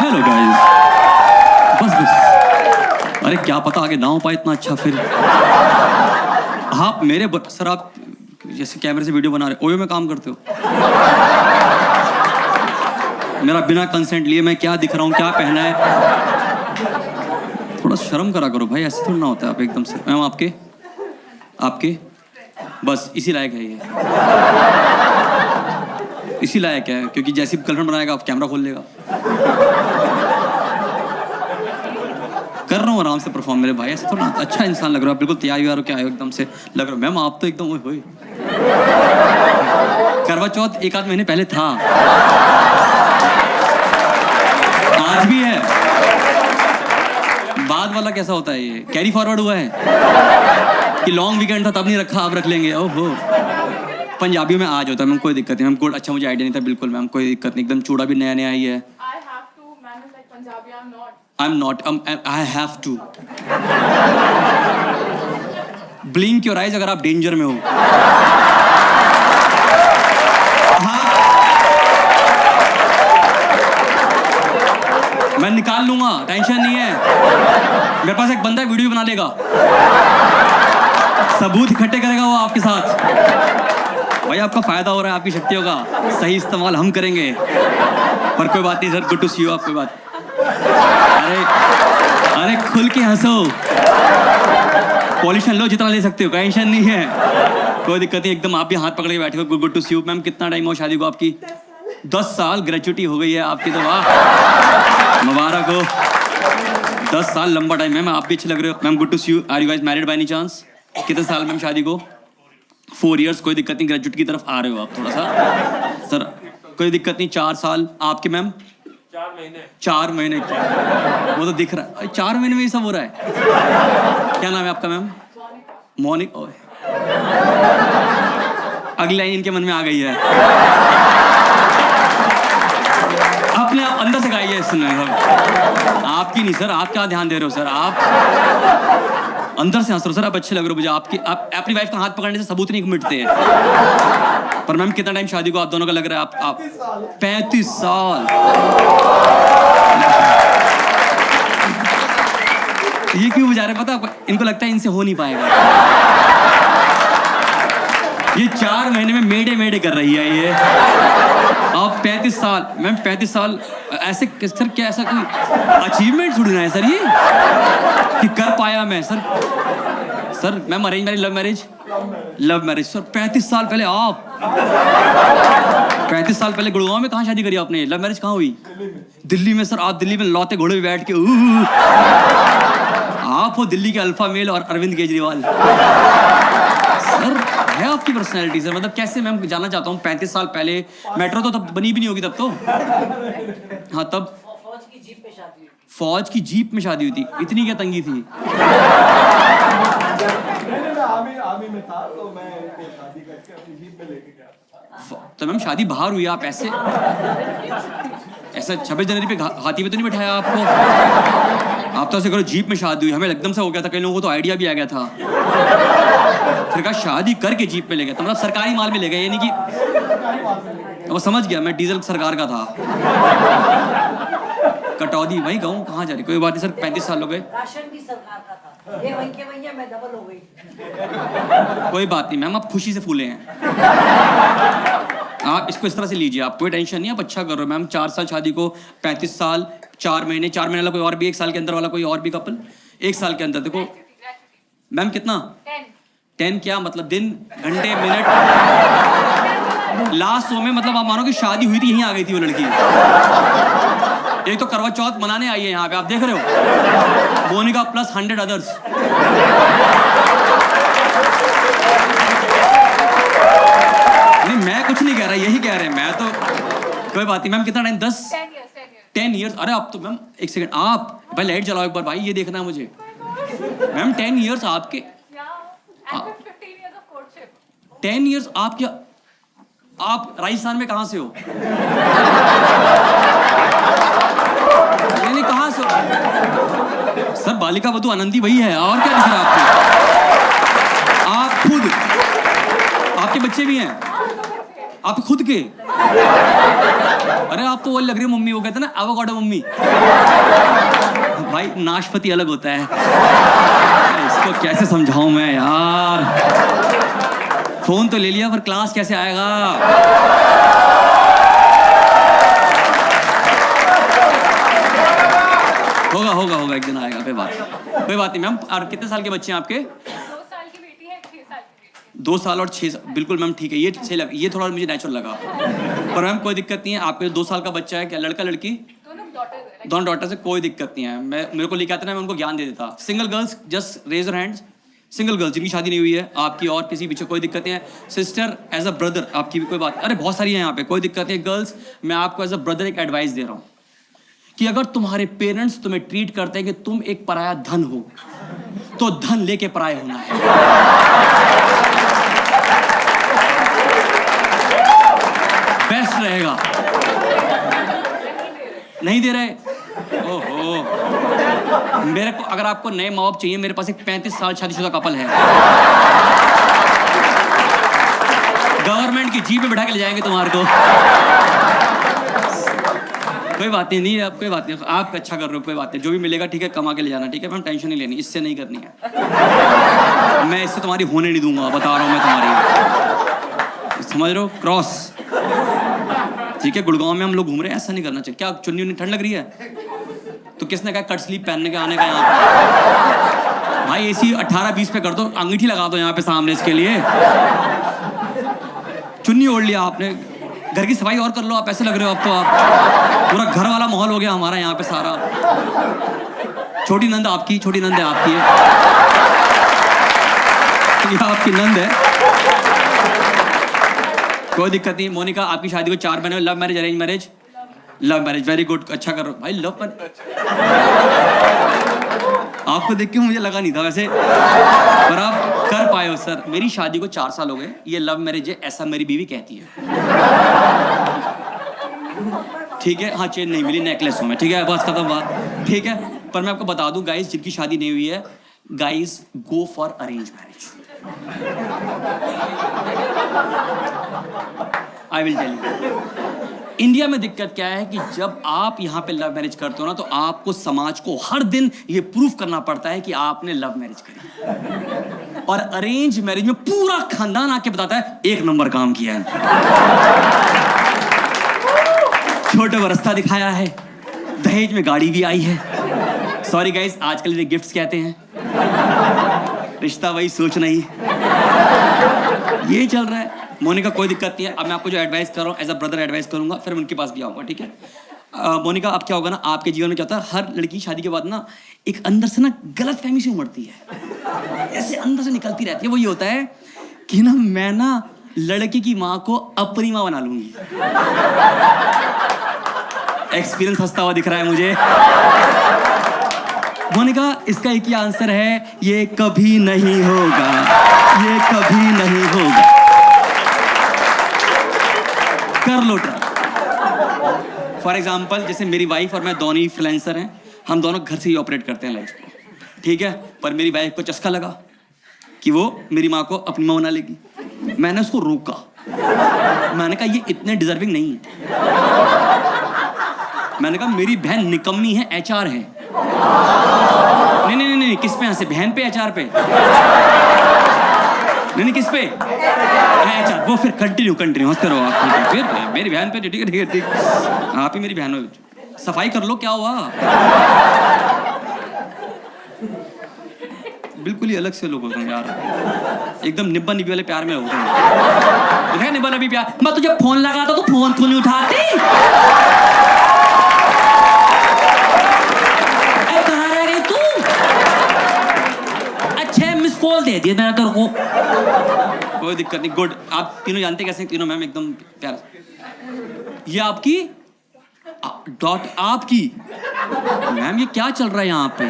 Hello guys, बस बस। अरे क्या पता आगे ना हो पाए इतना अच्छा। फिर आप मेरे सर, आप जैसे कैमरे से वीडियो बना रहे ओयो में काम करते हो, मेरा बिना कंसेंट लिए मैं क्या दिख रहा हूँ, क्या पहना है, थोड़ा शर्म करा करो भाई, ऐसे थोड़ा ना होता है। आप एकदम से मैम आपके बस इसी लायक है ये, इसी लायक है, क्योंकि जैसी गर्लफ्रेंड बनाएगा आप कैमरा खोल लेगा। कर रहा हूँ आराम से परफॉर्म मेरे भाई, ऐसे थोड़ा अच्छा इंसान लग रहा है, आप बिल्कुल तैयार हो क्या एकदम से लग रहा है। मैम आप तो एकदम ओए होए, करवा चौथ एक आध महीने पहले था, आज भी है। बाद वाला कैसा होता है, ये कैरी फॉरवर्ड हुआ है कि लॉन्ग वीकेंड था तब नहीं रखा, अब रख लेंगे। ओहो, पंजाबियों में आज होता है मैम, कोई दिक्कत नहीं मैम। कोड अच्छा मुझे आइडिया नहीं था बिल्कुल मैम, कोई दिक्कत नहीं, एकदम चूड़ा भी नया नया ही है। I'm not. I have to. Blink your eyes अगर आप डेंजर में हो। हाँ, मैं निकाल लूंगा, टेंशन नहीं है। मेरे पास एक बंदा वीडियो बना लेगा, सबूत इकट्ठे करेगा वो आपके साथ। भाई आपका फायदा हो रहा है, आपकी शक्तियों का सही इस्तेमाल हम करेंगे। पर कोई बात नहीं sir, good to see you. आप कोई बात, अरे खुल के हंसो, पॉल्यूशन लो जितना ले सकते हो, टेंशन नहीं है, कोई दिक्कत नहीं एकदम। आप भी हाथ पकड़ के बैठे हो। Good to see you. Ma'am कितना टाइम हो शादी को आपकी? 10 साल, ग्रेजुएटी हो गई है आपकी तो, वाह मुबारक हो। 10 साल लंबा टाइम है। मैम आप भी अच्छे लग रहे हो ma'am, good to see you. Are you guys married by any chance? कितने साल मैम शादी को? 4 इयर्स, कोई दिक्कत नहीं, ग्रेजुएट की तरफ आ रहे हो आप थोड़ा सा सर, कोई दिक्कत नहीं। 4 साल आपके मैम? 4 महीने वो तो दिख रहा है, 4 महीने में ये सब हो रहा है। क्या नाम है आपका मैम? मोनिक। अगली लाइन इनके मन में आ गई है, अपने आप अंदर से गाइए। सुन आपकी नहीं सर, आप क्या ध्यान दे रहे हो सर, आप अंदर से हंस रहे हो सर, आप अच्छे लग रहे हो मुझे। आप अपनी वाइफ का हाथ पकड़ने से सबूत नहीं मिटते हैं। पर मैम कितना टाइम शादी को आप दोनों का लग रहा है? आप 35 साल। ये क्यों बुझा रहे पता है? इनको लगता है इनसे हो नहीं पाएगा। ये 4 महीने में मेडे कर रही है ये। आप 35 साल मैम, 35 साल ऐसे सर, क्या ऐसा कोई अचीवमेंट छूटना है सर ये कि कर पाया मैं sir? Sir ma'am arrange marriage, love marriage? Love marriage sir. 35 साल पहले आप 35 साल पहले गुड़गांव में कहाँ शादी करी आपने? लव मैरिज कहाँ हुई? दिल्ली में सर। आप दिल्ली में लौते घोड़े पे बैठ के आप हो दिल्ली के अल्फा मेल और अरविंद केजरीवाल सर, है आपकी पर्सनैलिटी सर। मतलब कैसे? मैं जानना चाहता हूँ 35 साल पहले मेट्रो तो तब बनी भी नहीं होगी तब तो। हाँ तब फौज की जीप में शादी हुई थी। इतनी क्या तंगी थी? तो मैम शादी बाहर हुई, आप ऐसे 26 जनवरी पे हाथी पे तो नहीं बैठाया आपको? आप तो ऐसे करो जीप में शादी हुई, हमें एकदम से हो गया था, कई लोगों को तो आइडिया भी आ गया था, फिर कहा शादी करके जीप में ले गया। तो मतलब सरकारी माल में ले गए, यानी कि वो समझ गया मैं, डीजल सरकार का था। कटौती वही कहूँ, कहाँ जा रही? कोई बात नहीं सर, 35 साल हो गए। राशन भी सरकार का था, ये वहीं के वहीं मैं डबल हो गई। कोई बात नहीं मैम, आप खुशी से फूले हैं। आप इसको इस तरह से लीजिए, आप कोई टेंशन नहीं, आप अच्छा कर रहे हो मैम। 4 साल शादी को, 35 साल 4 महीने, 4 महीने वाला कोई और भी, 1 साल के अंदर वाला कोई और भी कपल 1 साल के अंदर। देखो मैम कितना 10 क्या मतलब दिन, घंटे, मिनट, लास्ट 100 में मतलब आप मानो कि शादी हुई थी, यहीं आ गई थी वो लड़की। एक तो करवा चौथ मनाने आई है यहाँ पे, आप देख रहे हो, मोनिका प्लस 100 अदर्स। नहीं मैं कुछ नहीं कह रहा, यही कह रहे हैं मैं तो। कोई बात नहीं मैम, कितना टाइम? 10 ईयर्स। अरे आप तो मैम एक सेकंड, आप भाई लाइट जलाओ एक बार भाई, ये देखना है मुझे मैम। 10 ईयर्स आपके, 10 ईयर्स आप क्या, आप राजस्थान में कहाँ से हो? नहीं कहाँ से हो सर? बालिका वधू आनंदी वही है, और क्या दिख रहा है आपको? आप खुद, आपके बच्चे भी हैं, आप खुद के अरे आप तो वो लग रही है मम्मी, वो कहते हैं ना एवोकाडो मम्मी। भाई नाशपाती अलग होता है। इसको कैसे समझाऊं मैं यार। फोन तो ले लिया पर क्लास कैसे आएगा। होगा होगा होगा, एक दिन आएगा, कोई बात नहीं मैम। और कितने साल के बच्चे हैं आपके? 2 साल की बेटी है, 6 साल की बेटी है। 2 साल और 6 साल, बिल्कुल मैम ठीक है, ये सही लगा, ये थोड़ा मुझे नेचुरल लगा। पर मैम कोई दिक्कत नहीं है, आपके 2 साल का बच्चा है, क्या लड़का लड़की? दोनों डॉटर से कोई दिक्कत नहीं है। मैं मेरे को लेके आते ना, मैं उनको ज्ञान दे देता। Single girls just raise your hands. Single girls जिनकी शादी नहीं हुई है, आपकी और किसी पीछे कोई दिक्कत नहीं है। सिस्टर एज अ ब्रदर आपकी भी कोई बात, अरे बहुत सारी है यहाँ पे, कोई दिक्कत नहीं है। गर्ल्स मैं आपको एज अ ब्रदर एक एडवाइस दे रहा हूँ कि अगर तुम्हारे पेरेंट्स तुम्हें ट्रीट करते हैं कि तुम एक पराया धन हो, तो धन लेके पराया होना है। बेस्ट रहेगा। नहीं दे रहे? ओहो, मेरे को अगर आपको नए माँ बाप चाहिए, मेरे पास एक 35 साल शादीशुदा कपल है। गवर्नमेंट की जीप में बैठा के ले जाएंगे तुम्हारे को। कोई बात नहीं, अब कोई बात नहीं, आप अच्छा कर रहे हो, कोई बात नहीं, जो भी मिलेगा ठीक है, कमा के ले जाना, ठीक है मैम, टेंशन नहीं लेनी, इससे नहीं करनी है। मैं इससे तुम्हारी होने नहीं दूंगा, बता रहा हूँ मैं तुम्हारी, समझ रहे हो, क्रॉस, ठीक है। गुड़गांव में हम लोग घूम रहे हैं, ऐसा नहीं करना चाहिए। क्या चुन्नी उन्नी ठंड लग रही है? तो किसने कहा कट स्लीप पहनने के आने का यहाँ पे? भाई एसी 18-20 पे कर दो, अंगीठी लगा दो यहाँ पे सामने इसके लिए। चुन्नी ओढ़ लिया आपने, घर की सफाई और कर लो, आप ऐसे लग रहे हो अब तो, आप पूरा घर वाला माहौल हो गया हमारा यहाँ पे सारा। छोटी नंद आपकी, छोटी नंद है आपकी, ये आपकी नंद है, कोई दिक्कत नहीं। मोनिका आपकी शादी को 4 महीने, love marriage arrange marriage? Love marriage, very good, अच्छा कर रहे हो भाई। लव मैरिज आपको देख के मुझे लगा नहीं था वैसे, पर आप कर पाए हो सर। मेरी शादी को 4 साल हो गए, ये लव मैरिज है ऐसा मेरी बीवी कहती है, ठीक है। हाँ चेन नहीं मिली, नेकलेस हूँ मैं, ठीक है, बस खत्म बात, ठीक है। पर मैं आपको बता दूं गाइस, जिनकी शादी नहीं हुई है, guys go for arrange marriage. I will tell you, India में दिक्कत क्या है कि जब आप यहाँ पे लव मैरिज करते हो ना, तो आपको समाज को हर दिन ये प्रूफ करना पड़ता है कि आपने लव मैरिज करी। और अरेंज मैरिज में पूरा खानदान आके बताता है 1 नंबर काम किया है, छोटे को रास्ता दिखाया है, दहेज में गाड़ी भी आई है। सॉरी गाइस, आजकल ये गिफ्ट्स कहते हैं, रिश्ता वही सोच नहीं, ये चल रहा है। मोनिका कोई दिक्कत नहीं है, अब मैं आपको जो एडवाइस कर रहा हूँ एज अ ब्रदर एडवाइस करूंगा, फिर उनके पास भी आऊंगा, ठीक है। मोनिका अब क्या होगा ना, आपके जीवन में क्या होता है, हर लड़की शादी के बाद ना एक अंदर से ना गलत फहमी से उमड़ती है, ऐसे अंदर से निकलती रहती है। वो ये होता है कि ना मैं ना लड़की की माँ को अपनी माँ बना लूंगी। एक्सपीरियंस हंसता हुआ दिख रहा है मुझे। मोनिका इसका एक ही आंसर है, ये कभी नहीं होगा, ये कभी नहीं होगा। कर लो ट्राई। फॉर एग्जाम्पल जैसे मेरी वाइफ और मैं दोनों ही फ्रीलांसर हैं, हम दोनों घर से ही ऑपरेट करते हैं लाइफ को, ठीक है। पर मेरी वाइफ को चस्का लगा कि वो मेरी माँ को अपनी माँ बना लेगी। मैंने उसको रोका, मैंने कहा ये इतने डिजर्विंग नहीं है। मैंने कहा मेरी बहन निकम्मी है, HR है। नहीं नहीं नहीं, किस पे हंसे, बहन पे HR पे? नहीं किस पे? HR। वो फिर कंटिन्यू हंसते रहो आप, फिर मेरी बहन पे, ठीक है ठीक, आप ही मेरी बहन हो, सफाई कर लो, क्या हुआ? बिल्कुल ही अलग से लोग होते हैं यार, एकदम निब्बा निब्बी वाले प्यार में होते हैं। देखा निब्बा निब्बी प्यार, मैं तुझे फोन लगाता तो फोन क्यों नहीं उठाती? कहाँ रह गई तू? अच्छे मिस कॉल दे दिए मैंने तेरे को। कोई दिक्कत नहीं, गुड। आप तीनों जानते कैसे तीनों मैम एकदम प्यार। ये आपकी डॉट, आपकी मैम, ये क्या चल रहा है यहाँ पे?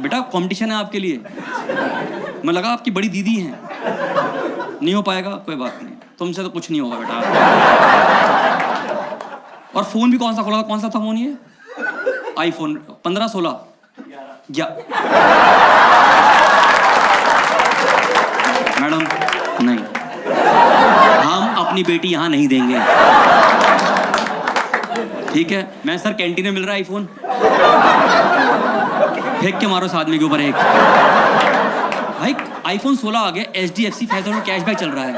बेटा कंपटीशन है आपके लिए, मैं लगा आपकी बड़ी दीदी हैं। नहीं हो पाएगा, कोई बात नहीं, तुमसे तो कुछ नहीं होगा बेटा। और फोन भी कौन सा खोला था, कौन सा था फोन ये? आईफोन 15, 16 या मैडम नहीं, हम अपनी बेटी यहाँ नहीं देंगे, ठीक है? मैं सर कैंटीन में मिल रहा है आईफोन, फेंक के मारो इस आदमी के ऊपर एक। भाई आईफोन 16 आ गया, HDFC 500 कैशबैक चल रहा है,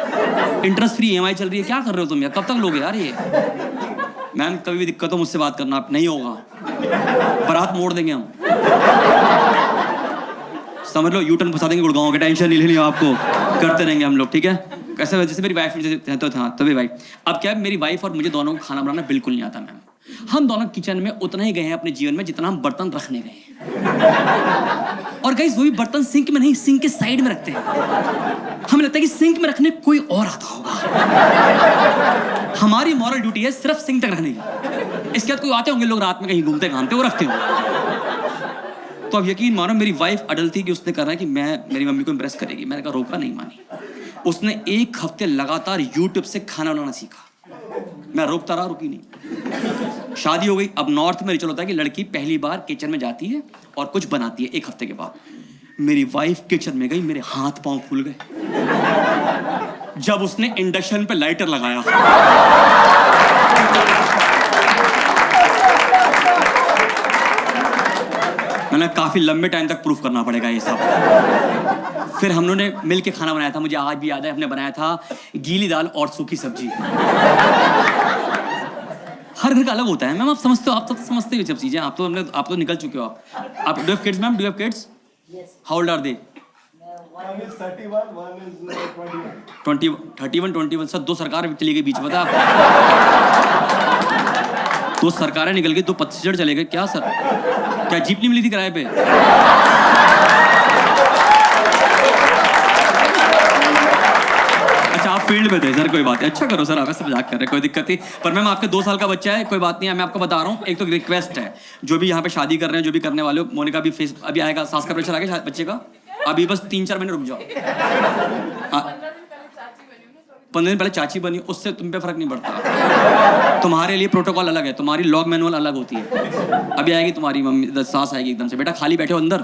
इंटरेस्ट फ्री EMI चल रही है, क्या कर रहे हो तुम यार? कब तक लोगे यार ये? मैम कभी भी दिक्कत हो मुझसे बात करना, आप नहीं होगा, बारात मोड़ देंगे हम, समझ लो, U-turn फंसा देंगे गुड़गांव के, टेंशन नहीं लेनी आपको, करते रहेंगे हम लोग, ठीक है? कैसे वजह से मेरी वाइफ तो था तभी वाइफ। अब क्या है, मेरी वाइफ और मुझे दोनों को खाना बनाना बिल्कुल नहीं आता मैम। हम दोनों किचन में उतना ही गए हैं अपने जीवन में जितना हम बर्तन रखने गए हैं। और गाइस वो भी बर्तन सिंक में नहीं, सिंक के साइड में रखते हैं। हमें लगता है कि सिंक में रखने कोई और आता होगा। हमारी मॉरल ड्यूटी है सिर्फ सिंक तक रखने की। इसके बाद कोई आते होंगे लोग रात में कहीं घूमते घामते, वो रखते होंगे। तो अब यकीन मानो मेरी वाइफ अडल थी कि उसने कहा कि मैं मेरी मम्मी को इम्प्रेस करेगी। मैंने कहा रोका नहीं मानी। उसने 1 हफ्ते लगातार यूट्यूब से खाना बनाना सीखा। मैं रोकता रहा, रुकी नहीं। शादी हो गई। अब नॉर्थ में रिचुअल होता है कि लड़की पहली बार किचन में जाती है और कुछ बनाती है। 1 हफ्ते के बाद मेरी वाइफ किचन में गई, मेरे हाथ पांव खुल गए जब उसने इंडक्शन पे लाइटर लगाया। मैंने काफी लंबे टाइम तक प्रूफ करना पड़ेगा ये सब। फिर हम लोगों ने मिल के खाना बनाया था, मुझे आज भी याद है। हमने बनाया था गीली दाल और सूखी सब्जी। हर घर का अलग होता है मैम, आप समझते हो, आप तो समझते हो सब चीजें। आप तो निकल चुके हो। आप do have kids ma'am? Do have kids? How old are they? 31 sir 2 सरकार चली गई बीच में, बता। 2 सरकारें निकल गई, 2 पतझड़ चले गए। क्या सर, क्या जीप नहीं मिली थी किराए पे? अच्छा आप फील्ड में थे सर, कोई बात नहीं। अच्छा करो सर, आप ऐसे मजाक कर रहे हैं, कोई दिक्कत नहीं। पर मैम आपके 2 साल का बच्चा है, कोई बात नहीं है। मैं आपको बता रहा हूँ, एक तो रिक्वेस्ट है, जो भी यहाँ पे शादी कर रहे हैं, जो भी करने वाले हो, मोनिका भी फेस अभी आएगा, सास का प्रेशर आ गया बच्चे का, अभी बस 3-4 महीने रुक जाओ। 15 दिन पहले चाची बनी, उससे तुम पे फर्क नहीं पड़ता। तुम्हारे लिए प्रोटोकॉल अलग है, तुम्हारी लॉग मैनुअल अलग होती है। अभी आएगी तुम्हारी मम्मी, सास आएगी एकदम से, बेटा खाली बैठे हो अंदर,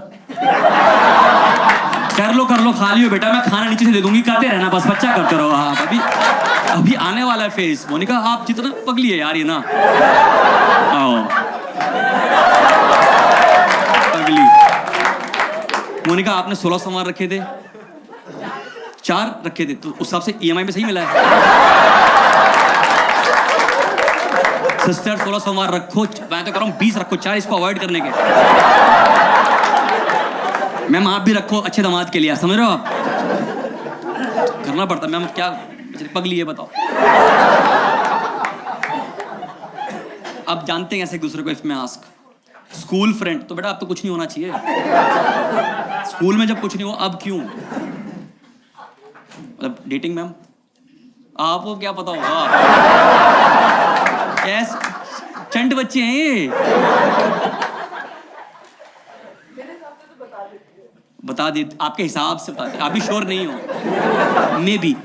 कर लो खाली हो बेटा, मैं खाना नीचे से दे दूंगी, खाते रहना बस, बच्चा करते रहो आप। अभी आने वाला है फेस। मोनिका आप जितना पगली है यार ये ना, आओ पगली। मोनिका आपने 16 सामान रखे थे, 4 रखे थे, तो उस हिसाब से EMI में सही मिला है। सिस्टर 16 सामान रखो, मैं तो कह रहा हूँ 20 रखो, 4 इसको अवॉइड करने के। मैम आप भी रखो अच्छे दामाद के लिए, समझ रहे हो आप? करना पड़ता मैम, क्या पगली है बताओ। अब जानते हैं ऐसे एक दूसरे को, इफ मैं आस्क स्कूल फ्रेंड, तो बेटा अब तो कुछ नहीं होना चाहिए। स्कूल में जब कुछ नहीं हो, अब क्यों? मतलब डेटिंग मैम, आपको क्या पता होगा, कैसे चंट बच्चे हैं ये। बता दे, आपके हिसाब से बता दे, आप भी श्योर नहीं हो। मे बी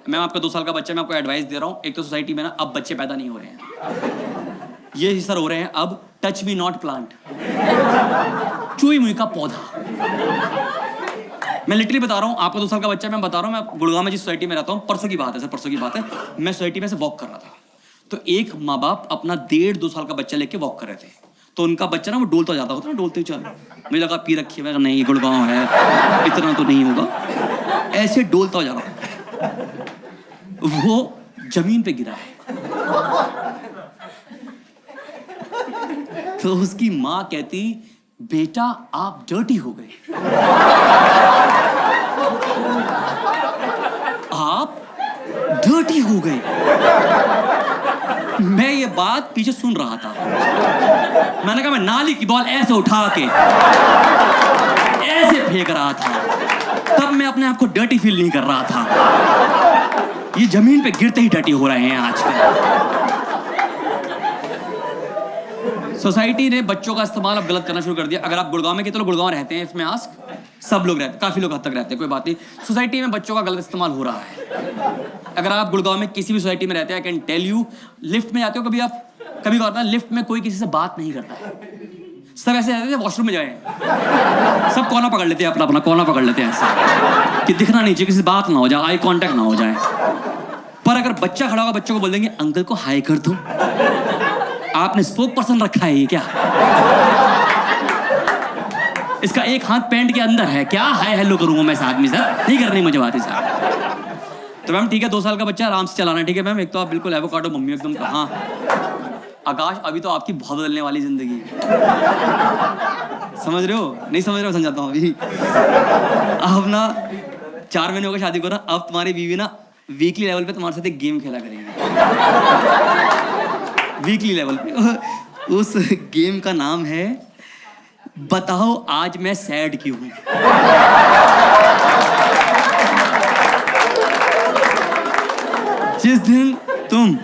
मैं आपका 2 साल का बच्चा, मैं आपको एडवाइस दे रहा हूँ। एक तो सोसाइटी में ना अब बच्चे पैदा नहीं हो रहे हैं, ये सर हो रहे हैं अब टच मी नॉट प्लांट, चुई मुई का पौधा। मैं लिटरली बता रहा हूँ, आपका 2 साल का बच्चा, मैं बता रहा हूँ, मैं गुड़गांव में जिस सोसाइटी में रहता हूँ, परसों की बात है सर, परसों की बात है, मैं सोसाइटी में से वॉक कर रहा था, तो एक माँ बाप अपना 1.5-2 साल का बच्चा लेके वॉक कर रहे थे। तो उनका बच्चा ना वो डोलता जाता होता ना, डोलते चल, मुझे लगा पी रखी है, मैं नहीं गुड़गांव है, इतना तो नहीं होगा, ऐसे डोलता जा रहा, वो जमीन पे गिरा है। तो उसकी माँ कहती, बेटा आप डर्टी हो गए, आप डर्टी हो गए। मैं ये बात पीछे सुन रहा था, मैंने कहा मैं नाली की बॉल ऐसे उठा के ऐसे फेंक रहा था, तब मैं अपने आप को डर्टी फील नहीं कर रहा था। ये जमीन पे गिरते ही डर्टी हो रहे हैं आजकल। सोसाइटी ने बच्चों का इस्तेमाल अब गलत करना शुरू कर दिया। अगर आप गुड़गांव में, कितने लोग गुड़गांव रहते हैं इसमें आस्क? सब लोग रहते हैं, काफी लोग हद तक रहते हैं, कोई बात नहीं। सोसाइटी में बच्चों का गलत इस्तेमाल हो रहा है। अगर आप गुड़गांव में किसी भी सोसाइटी में रहते हैं, I can tell you, lift में जाते हो कभी आप, कभी होता है लिफ्ट में कोई किसी से बात नहीं करता है, सब ऐसे रहते हैं वॉशरूम में जाए, सब कोना पकड़ लेते हैं, अपना कोना पकड़ लेते हैं ऐसे। कि दिखना नहीं चाहिए, किसी से बात ना हो जाए, आई कांटेक्ट ना हो जाए। पर अगर बच्चा खड़ा होगा, बच्चों को बोल देंगे अंकल को हाय कर दो। आपने स्पोक पर्सन रखा है ये क्या? इसका एक हाथ पैंट के अंदर है क्या? हाय हेलो करूंगा मैं इस आदमी से? नहीं करनी मुझे बात सर। तो मैम ठीक है, 2 साल का बच्चा आराम से चलाना है, ठीक है मैम। एक तो आप बिल्कुल एवोकाडो मम्मी एकदम। हाँ आकाश, अभी तो आपकी बहुत बदलने वाली जिंदगी है। समझ रहे हो? नहीं समझ रहे हो? समझाता हूँ अभी। अब ना 4 महीने हो गए शादी को ना, अब तुम्हारी बीवी ना वीकली लेवल पे तुम्हारे साथ एक गेम खेला करेगी। वीकली लेवल पे। उस गेम का नाम है बताओ आज मैं सैड क्यों हूं। जिस दिन तुम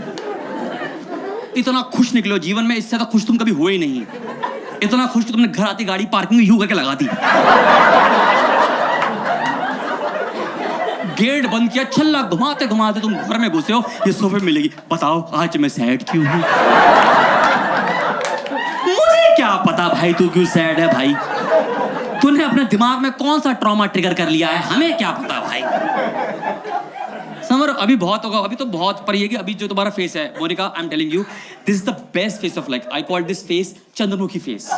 इतना खुश निकलो जीवन में, इससे ज्यादा खुश तुम कभी हुए ही नहीं। इतना खुश कि तुमने घर आती गाड़ी पार्किंग में यूं करके लगा दी, गेट बंद किया, छल्ला घुमाते घुमाते तुम घर में घुसे हो, ये सोफे में मिलेगी बताओ आज मैं सैड क्यों हूं। मुझे क्या पता भाई तू क्यों सैड है भाई, तूने अपने दिमाग में कौन सा ट्रॉमा ट्रिगर कर लिया है, हमें क्या पता भाई। समर अभी बहुत होगा, अभी तो बहुत, पर ये कि अभी जो तुम्हारा फेस है Monica, I am telling you this is the best face of life. I call this face Chandramukhi face.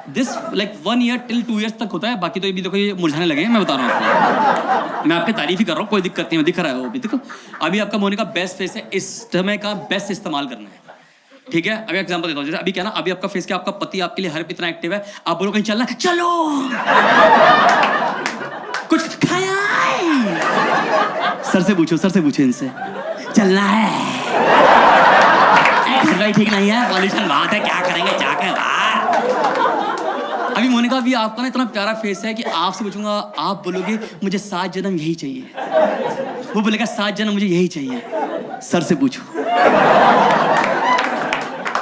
This like 1 year till 2 years तक होता है, बाकी तो ये भी देखो ये मुरझाने लगे हैं। मैं बता रहा हूँ आपको, मैं आपकी तारीफ ही कर रहा हूँ, कोई दिक्कत नहीं, दिख रहा है वो भी। देखो अभी आपका मोनिका बेस्ट फेस है, इस समय का बेस्ट इस्तेमाल करना है, ठीक है। अभी एग्जांपल देता हूँ, जैसे अभी क्या ना, अभी आपका फेस क्या, आपका पति आपके लिए हर इतना एक्टिव है, आप बोलो कहीं चलना, चलो कुछ खाया है? सर से पूछो इनसे, चलना है? घर का ठीक नहीं है, पॉल्यूशन बहुत है, क्या करेंगे जाके बाहर। अभी मोनिका अभी आपका ना इतना प्यारा फेस है कि आपसे पूछूंगा, आप बोलोगे मुझे 7 जन्म यही चाहिए, वो बोलेगा 7 जन्म मुझे यही चाहिए। सर से पूछो,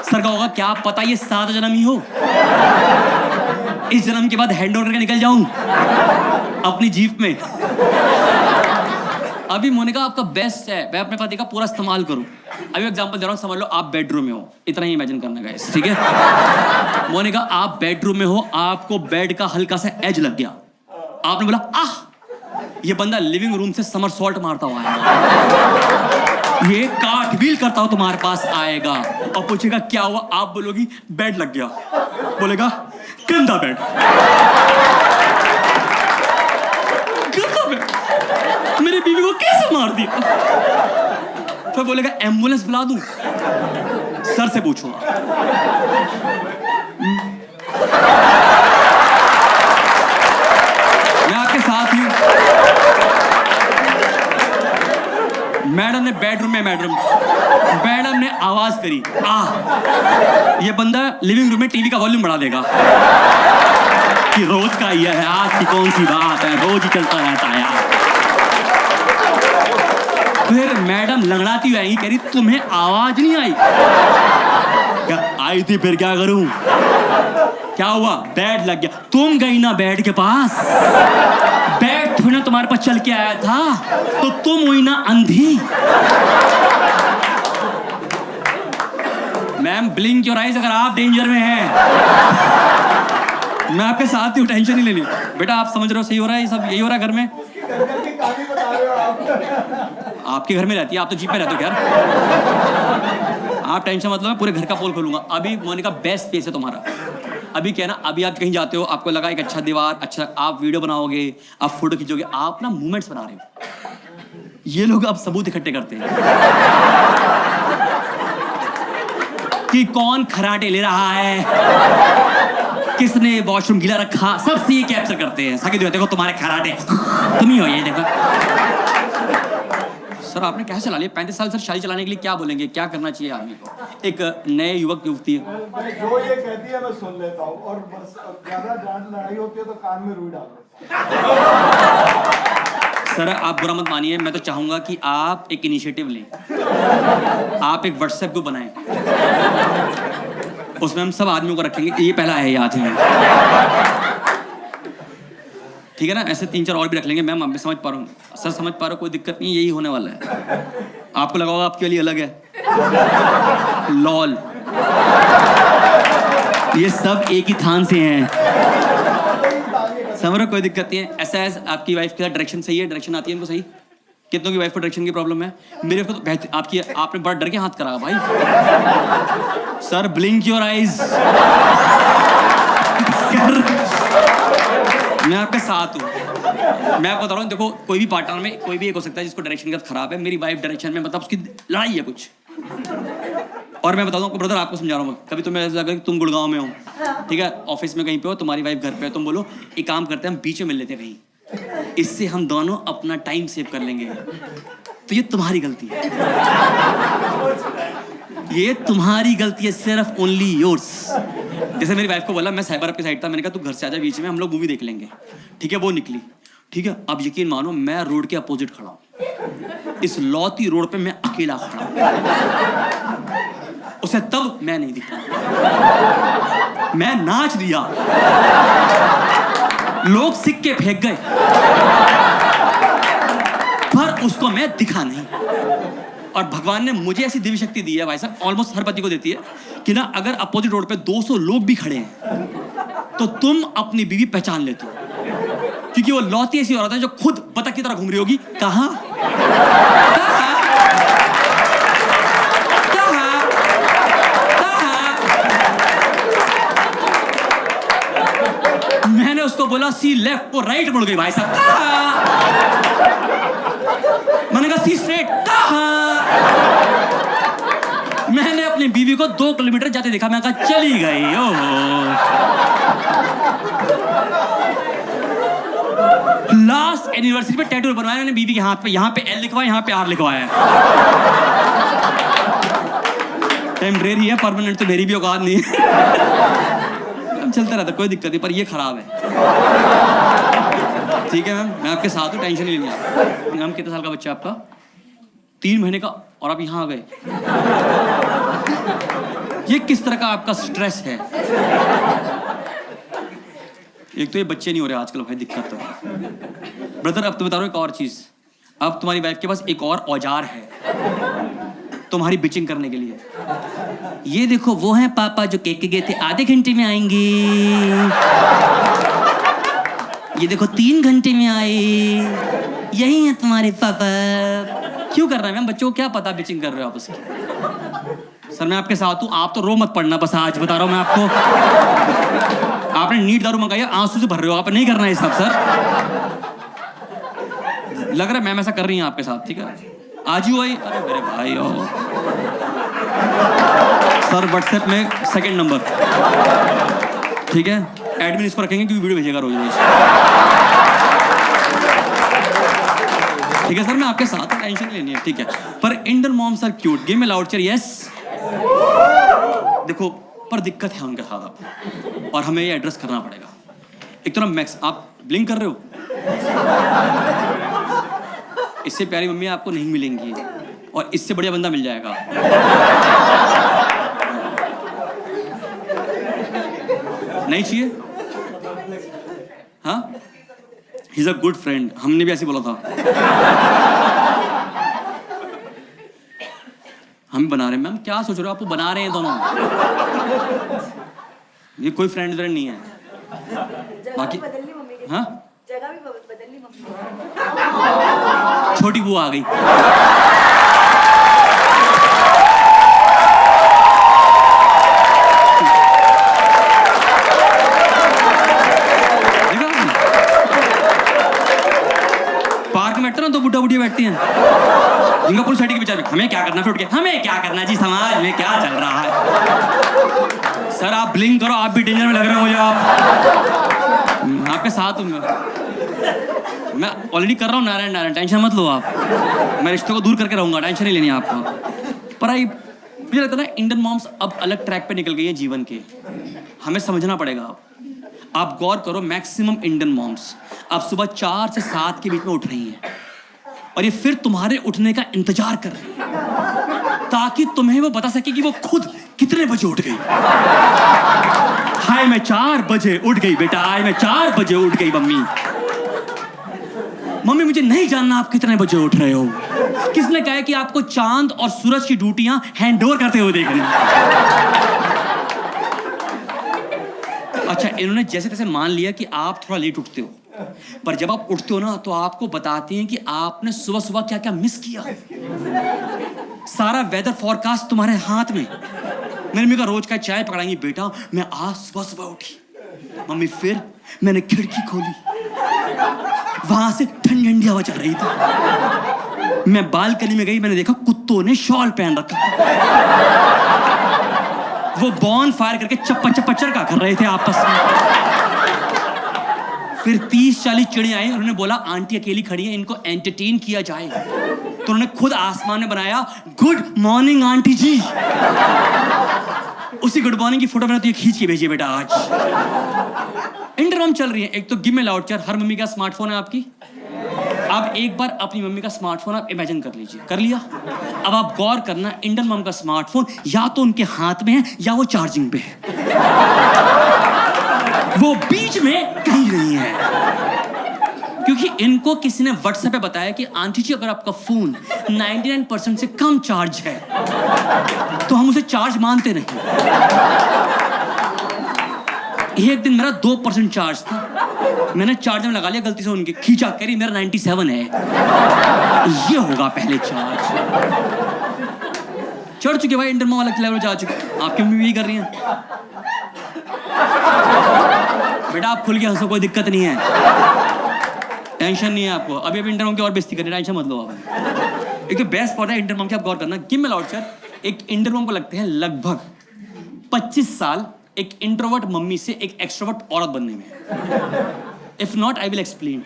सर का होगा क्या पता ये 7 जन्म ही हो, इस जन्म के बाद हैंड ओवर करके निकल जाऊं अपनी जीप में। अभी मोनिका आपका बेस्ट है, मैं अपने पति का पूरा इस्तेमाल करूं। अभी एग्जांपल दे रहा हूं, समझ लो आप बेडरूम में हो, इतना ही इमेजिन करना गाइस, ठीक है। मोनिका आप बेडरूम में हो, आपको बेड का हल्का सा एज लग गया, आपने बोला आह, ये बंदा लिविंग रूम से समरसॉल्ट मारता हुआ आएगा, ये कार्टव्हील करता हुआ तुम्हारे पास आएगा और पूछेगा क्या हुआ, आप बोलोगी बेड लग गया, बोलेगा गंदा बेड, मेरी बीवी को कैसे मार दिया, फिर बोलेगा एम्बुलेंस बुला दूं। सर से पूछो, मैं आपके साथ ही। मैडम ने मैडम ने आवाज करी, ये बंदा लिविंग रूम में टीवी का वॉल्यूम बढ़ा देगा कि रोज का यह है, आज की कौन सी बात है, रोज ही चलता रहता है यार। फिर मैडम लंगड़ाती हुई आएगी, कह रही तुम्हें आवाज नहीं आई क्या? आई थी, फिर क्या करूं, क्या हुआ, बेड लग गया, तुम गई ना बेड के पास, बेड थोड़ी ना तुम्हारे पास चल के आया था, तो तुम हुई ना अंधी। मैम ब्लिंक योर आइज अगर आप डेंजर में हैं, मैं आपके साथ ही हूँ, टेंशन नहीं लेनी। बेटा आप समझ रहे हो सही हो रहा है, ये सब यही हो रहा है घर में, आपके घर में रहती है, आप तो जीप में रहते हो यार, आप टेंशन मतलब मैं पूरे घर का पोल खोलूंगा। अभी मोनिका बेस्ट फेस है तुम्हारा। अभी क्या है ना, अभी आप कहीं जाते हो, आपको लगा एक अच्छा दीवार, अच्छा आप वीडियो बनाओगे, आप फोटो खींचोगे, आप ना मूवमेंट्स बना रहे हो, ये लोग अब सबूत इकट्ठे करते हैं कि कौन खराटे ले रहा है, किसने वॉशरूम गीला रखा, सबसे ये कैप्चर करते हैं। सके देखो तुम्हारे खराटे, तुम ही हो ये देखो। सर आपने कैसे चला लिया 35 साल, सर शादी चलाने के लिए क्या बोलेंगे, क्या करना चाहिए आदमी को, एक नए युवक युवती है? जो ये कहती है मैं सुन लेता हूँ, और बस ज्यादा डांट लड़ाई होती है तो कान में रुई डाल देता हूं। सर आप बुरा मत मानिए, मैं तो चाहूंगा कि आप एक इनिशिएटिव लें, आप एक व्हाट्सएप ग्रुप बनाएं, उसमें हम सब आदमियों को रखेंगे, ये पहला है याद है, ठीक है ना। ऐसे 3-4 और भी रख लेंगे। मैम मैं समझ पा रहा हूँ, सर समझ पा रहा हूँ, कोई दिक्कत नहीं, यही होने वाला है। आपको लगा होगा आपके लिए अलग है, लॉल, ये सब एक ही थान से हैं, समरो कोई दिक्कत नहीं है। ऐसा है आपकी वाइफ के साथ डायरेक्शन सही है, डायरेक्शन आती है इनको सही? कितनों की वाइफ को डायरेक्शन की प्रॉब्लम है? मेरे को तो आपकी आपने बड़ा डर के हाथ करा भाई। Sir blink your eyes. मैं आपके साथ हूँ। मैं आपको बता रहा हूँ, देखो कोई भी पार्टनर में कोई भी एक हो सकता है जिसको डायरेक्शन का खराब है। मेरी वाइफ डायरेक्शन में मतलब उसकी लड़ाई है कुछ। और मैं बताता हूँ ब्रदर, आपको समझा रहा हूँ, कभी तुम्हें ऐसा लगा कि तुम गुड़गांव में हो, ठीक है, ऑफिस में कहीं पे हो, तुम्हारी वाइफ घर पे है, तुम बोलो एक काम करते हैं हम बीच में मिल लेते हैं कहीं, इससे हम दोनों अपना टाइम सेव कर लेंगे। तो ये तुम्हारी गलती है, ये तुम्हारी गलती है, सिर्फ ओनली योर्स। जैसे मेरी वाइफ को बोला, मैं साइबर आपकी साइड था, मैंने कहा तू घर से आजा बीच में, हम लोग मूवी देख लेंगे, ठीक है, वो निकली, ठीक है। अब यकीन मानो मैं रोड के अपोजिट खड़ा हूँ, इस लौती रोड पे मैं अकेला खड़ा हूँ, उसे तब मैं नहीं दिखा, मैं नाच दिया, लोग सिक्के फेंक गए, पर उसको मैं दिखा नहीं। और भगवान ने मुझे ऐसी दिव्य शक्ति दी है भाई साहब, ऑलमोस्ट हर पति को देती है, कि ना अगर अपोजिट रोड पे 200 लोग भी खड़े हैं तो तुम अपनी बीवी पहचान लेते हो, क्योंकि वो लौती ऐसी औरत है जो खुद बतख की तरह घूम रही होगी। कहां मैंने उसको बोला सी लेफ्ट, वो राइट मुड़ गई भाई साहब। मैंने कहा सी स्ट्रेट, मैंने अपनी बीवी को 2 किलोमीटर जाते देखा, मैं कहा चली गई। लास्ट एनिवर्सरी पे टैटू बनवाया मैंने बीवी के हाथ पे, यहाँ पे एल लिखवाया, यहाँ पे आर लिखवाया। टेम्परेरी है, परमानेंट तो मेरी भी औकात नहीं है। चलता रहता, कोई दिक्कत नहीं, पर ये खराब है, ठीक है मैम, मैं आपके साथ हूँ, टेंशन नहीं लेनी आप। मैम कितने साल का बच्चा आपका? 3 महीने का, और आप यहाँ आ गए। ये किस तरह का आपका स्ट्रेस है? एक तो ये बच्चे नहीं हो रहे आजकल भाई, दिक्कत तो है। ब्रदर अब तो बता रहा हूँ एक और चीज, अब तुम्हारी वाइफ के पास एक और औजार है तुम्हारी बिचिंग करने के लिए। ये देखो वो हैं पापा जो केक के गए थे, आधे घंटे में आएंगे। ये देखो 3 घंटे में आए, यही है तुम्हारे पापा। क्यों कर रहे हैं मैम? बच्चों को क्या पता बिचिंग कर रहे हो आप उसकी? सर मैं आपके साथ हूँ, आप तो रो मत पड़ना, बस आज बता रहा हूँ मैं आपको। आपने नीट दारू मंगाई है, आंसू से भर रहे हो, आप नहीं करना है सब सर। लग रहा है मैम ऐसा कर रही हैं आपके साथ, ठीक है, आज ही आई। अरे मेरे भाई ओ सर, व्हाट्सएप में 2nd नंबर, ठीक है, एडमिन इसको रखेंगे क्योंकि वीडियो भेजेगा रोज रोज, ठीक है सर, मैं आपके साथ, टेंशन लेनी है, ठीक है। पर Indian moms are cute, give me loud cheer, yes. देखो पर दिक्कत है उनके साथ आप, और हमें ये एड्रेस करना पड़ेगा। एक तो ना मैक्स, आप ब्लिंक कर रहे हो, इससे प्यारी मम्मी आपको नहीं मिलेंगी, और इससे बढ़िया बंदा मिल जाएगा। नहीं चाहिए? हाँ, he is a good friend, हमने भी ऐसे बोला था। हम बना रहे हैं मैम, क्या सोच रहे हो? आपको बना रहे हैं दोनों, ये कोई फ्रेंड फ्रेंड नहीं है। बाकी हाँ, जगह भी बदलनी मम्मी। छोटी बुआ आ गई। पार्क में बैठते ना, 2 बुढ़ा बुढ़िया बैठती हैं, जिनका पुलिस के बेचारे, हमें क्या करना, फिर उठ के हमें क्या करना जी, समाज में क्या चल रहा है। सर आप ब्लिंक करो, आप भी डेंजर में लग रहे हो मुझे। आप आपके साथ हूँ मैं ऑलरेडी कर रहा हूँ, नारायण नारायण, टेंशन मत लो आप, मैं रिश्तों को दूर करके रहूंगा, टेंशन नहीं लेनी आपको। पर मुझे लगता है ना इंडियन मॉम्स अब अलग ट्रैक पे निकल गई हैं जीवन के, हमें समझना पड़ेगा। आप गौर करो, मैक्सिमम इंडियन मॉम्स अब सुबह 4 से 7 के बीच में उठ रही हैं, और ये फिर तुम्हारे उठने का इंतजार कर रही हैं, ताकि तुम्हें वो बता सके कि वो खुद कितने बजे उठ गई। हाय मैं 4 बजे उठ गई बेटा, हाय मैं 4 बजे उठ गई मम्मी। मम्मी मुझे नहीं जानना आप कितने बजे उठ रहे हो। किसने कहा है कि आपको चांद और सूरज की ड्यूटियां हैंड ओवर करते हुए देखनी? अच्छा, इन्होंने जैसे तैसे मान लिया कि आप थोड़ा लेट उठते हो, पर जब आप उठते हो ना तो आपको बताते हैं कि आपने सुबह सुबह क्या क्या मिस किया। सारा वेदर फोरकास्ट तुम्हारे हाथ में। मेरी मम्मी का रोज का चाय पकड़ाएंगी, बेटा मैं आज सुबह सुबह उठी मम्मी, फिर मैंने खिड़की खोली, वहां से ठंडी ठंडी हवा चल रही थी। मैं बालकनी में गई, मैंने देखा कुत्तों ने शॉल पहन रखा, वो बॉन फायर करके चप्पा चप्पा चरका कर रहे थे आपस में। फिर 30-40 चिड़िया आई, उन्होंने बोला आंटी अकेली खड़ी है, इनको एंटरटेन किया जाए, तो उन्होंने खुद आसमान में बनाया गुड मॉर्निंग आंटी जी। उसी गुड मॉर्निंग की फोटो मैंने तो ये खींच के भेजी बेटा आज। इंटरकॉम चल रही है, एक तो गिव मी लाउडचर, हर मम्मी का स्मार्टफोन है आपकी। अब एक बार अपनी मम्मी का स्मार्टफोन आप इमेजिन कर लीजिए, कर लिया? अब आप गौर करना, इंडियन मम का स्मार्टफोन या तो उनके हाथ में है या वो चार्जिंग पे है, वो बीच में कहीं नहीं है। क्योंकि इनको किसी ने व्हाट्सएप पे बताया कि आंटी जी अगर आपका फोन 99% से कम चार्ज है तो हम उसे चार्ज मानते नहीं। एक दिन मेरा 2% चार्ज था, मैंने चार्जर में लगा लिया, गलती से उनकी खींचा, कह रही मेरा 97 है। ये होगा पहले चार्ज। चढ़ चुके भाई, इंटरमो वाला लेवल जा चुके। आपकी मम्मी भी कर रही हैं। बेटा आप खुल के हंसो, कोई दिक्कत नहीं है, टेंशन नहीं है आपको। अभी अभी इंटरमो की और बेइज्जती करनी, टेंशन मत लो आप। एक तो बेस्ट पॉइंट है इंटरमो की, आप गौर करना। गिव मी लाउडचर, एक इंटरमो को लगते हैं लगभग 25 साल एक इंट्रोवर्ट मम्मी से एक एक्सट्रोवर्ट औरत बनने में। If not I will explain.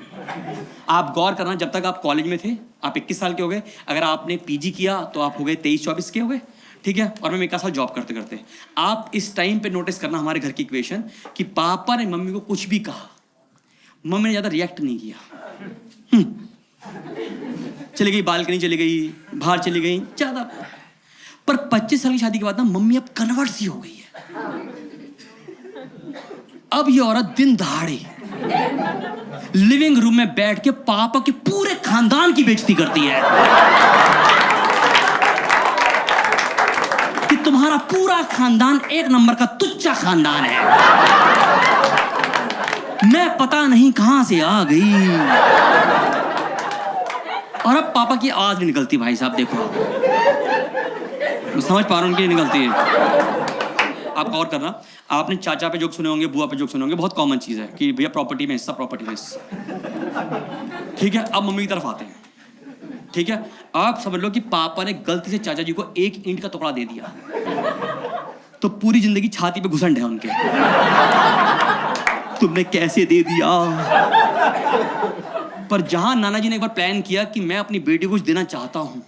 आप गौर करना, जब तक आप कॉलेज में थे आप 21 साल के हो गए, अगर आपने पीजी किया तो आप हो गए 23-24 के हो गए, ठीक है, और मैं 1 साल जॉब करते करते। आप इस टाइम पे नोटिस करना हमारे घर की इक्वेशन कि पापा ने मम्मी को कुछ भी कहा, मम्मी ने ज्यादा रिएक्ट नहीं किया। चली गई बालकनी, चली गई बाहर, चली गई ज्यादा। पर 25 साल की शादी के बाद ना मम्मी अब कन्वर्ट सी हो गई है। अब ये औरत दिन दहाड़े लिविंग रूम में बैठ के पापा के पूरे खानदान की बेइज्जती करती है कि तुम्हारा पूरा खानदान एक नंबर का तुच्चा खानदान है, मैं पता नहीं कहां से आ गई। और अब पापा की आवाज नहीं निकलती भाई साहब, देखो मैं समझ पा रहा हूं कि निकलती है। आप गौर करना, आपने चाचा पे जोक सुने होंगे, बुआ पे जोक सुने होंगे, बहुत कॉमन चीज है कि भैया प्रॉपर्टी में हिस्सा, प्रॉपर्टी में हिस्सा। ठीक है, अब मम्मी की तरफ आते हैं। ठीक है, आप समझ लो कि पापा ने गलती से चाचा जी को 1 ईंट का टुकड़ा दे दिया तो पूरी जिंदगी छाती पे घुसंड है उनके, तुमने कैसे दे दिया। पर जहां नाना जी ने एक बार प्लान किया कि मैं अपनी बेटी को कुछ देना चाहता हूं,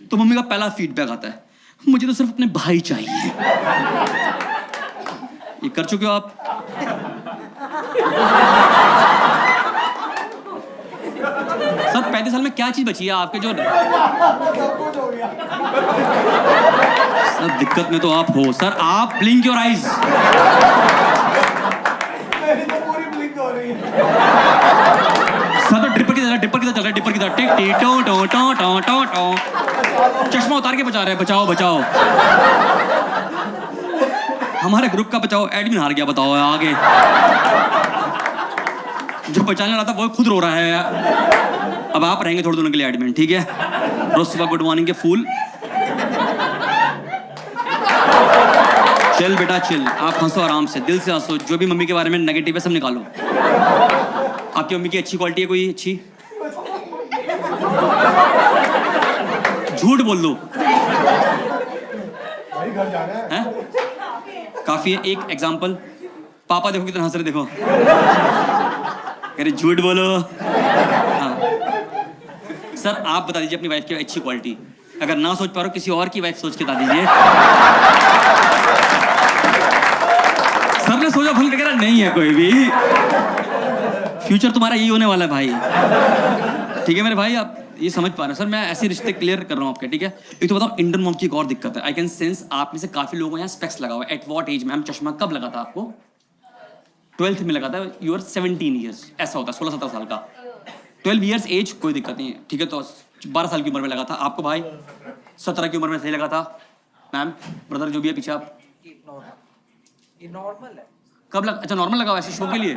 तो मम्मी का पहला फीडबैक आता है, मुझे तो सिर्फ अपने भाई चाहिए। ये कर चुके हो आप? सर 35 साल में क्या चीज बची है आपके जो? सर दिक्कत में तो आप हो सर, आप ब्लिंक योर आईज। मेरी तो पूरी ब्लिंक हो रही है। सर ड्रिपर की तरह चल रहा है, डिपर की तरह टिक टिक टो टो टो टो टो टो। चश्मा उतार के बचा रहे हैं, बचाओ बचाओ। हमारे ग्रुप का बचाओ एडमिन हार गया, बताओ आगे। जो बचाने रहा था वो खुद रो रहा है। अब आप रहेंगे थोड़े दिनों के लिए एडमिन, ठीक है? रोज सुबह गुड मॉर्निंग के फूल। चिल बेटा चिल, आप हंसो आराम से, दिल से हंसो। जो भी मम्मी के बारे में नेगेटिव है सब निकालो। आपकी मम्मी की अच्छी क्वालिटी है कोई अच्छी? झूठ बोल दो। भाई घर जा रहे हैं? काफी है। एक एग्जांपल, पापा देखो कितना हंस रहे, देखो कह रहे झूठ बोलो। हाँ सर आप बता दीजिए अपनी वाइफ की अच्छी क्वालिटी, अगर ना सोच पा रहे हो किसी और की वाइफ सोच के बता दीजिए। सर ने सोचा फल वगैरह नहीं है कोई भी, फ्यूचर तुम्हारा यही होने वाला है भाई, ठीक है मेरे भाई? आप ये समझ पा रहे हो? सर मैं ऐसे रिश्ते क्लियर कर रहा हूँ आपके, ठीक है? एक तो बताओ इंडियन मॉम की एक और दिक्कत है, आई कैन सेंस आप में से काफी लोगों को यहाँ स्पेक्स लगा हुआ है। एट व्हाट एज मैम चश्मा कब लगा था आपको? 12th में लगा था, यू आर 17 ईयर्स, ऐसा होता है 16-17 साल का। 12 ईयर्स एज कोई दिक्कत नहीं है, ठीक है? तो 12 साल की उम्र में लगा था आपको भाई, 17 की उम्र में सही लगा था। मैम ब्रदर जो भी है पीछे आप, ये नॉर्मल है। कब लगा? अच्छा नॉर्मल लगा ऐसे शो के लिए।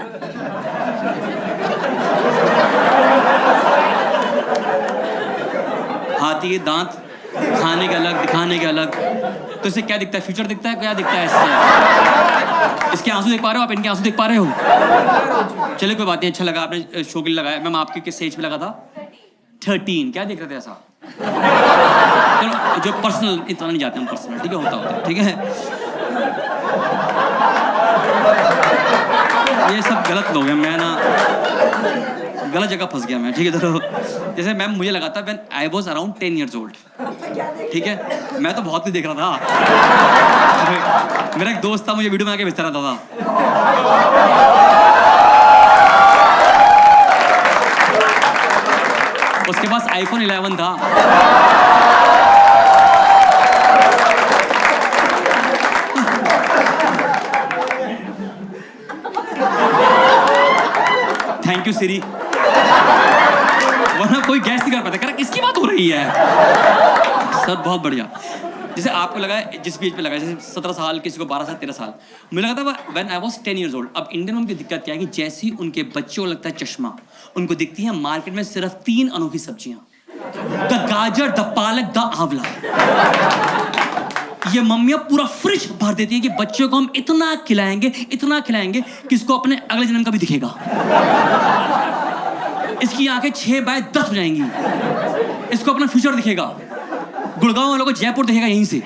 हाथी के दांत खाने के अलग, दिखाने के अलग। तो इससे क्या दिखता है? फ्यूचर दिखता है? क्या दिखता है इससे? इसके आंसू देख पा रहे हो आप? इनके आंसू देख पा रहे हो? चलिए कोई बात नहीं, अच्छा लगा आपने शो के लिए लगाया। मैम आपके किस एज पे लगा था? 13। क्या देख रहे थे ऐसा? चलो जो पर्सनल, इतना नहीं जाते हम पर्सनल, ठीक है, होता ठीक है। ये सब गलत लोग हैं, मैं ना गलत जगह फंस गया मैं, ठीक है। तो जैसे मैम मुझे लगा था when I was around 10 years old, ठीक है। मैं तो बहुत कुछ देख रहा था। मेरा एक दोस्त था, मुझे वीडियो बना के भेजता रहता था। उसके पास iPhone 11 था। थैंक यू सिरी। वरना कोई गैस नहीं कर पाता, कह रहा किसकी बात हो रही है। सर बहुत बढ़िया। जैसे आपको लगा जिस बीच पे लगा, जैसे 17 साल, किसी को 12 साल, 13 साल, मुझे लगा था when I was 10 years old। अब इंडियन उनकी दिक्कत क्या है कि जैसे ही उनके बच्चों को लगता है चश्मा, उनको दिखती है मार्केट में सिर्फ 3 अनोखी सब्जियां, द गाजर, द पालक, द आंवला। ये मम्मियां पूरा फ्रिज भर देती है कि बच्चों को हम इतना खिलाएंगे कि इसको अपने अगले जन्म का भी दिखेगा। इसकी आंखें 6/10 हो जाएंगी, इसको अपना फ्यूचर दिखेगा। गुड़गांव वालों को जयपुर दिखेगा यहीं से।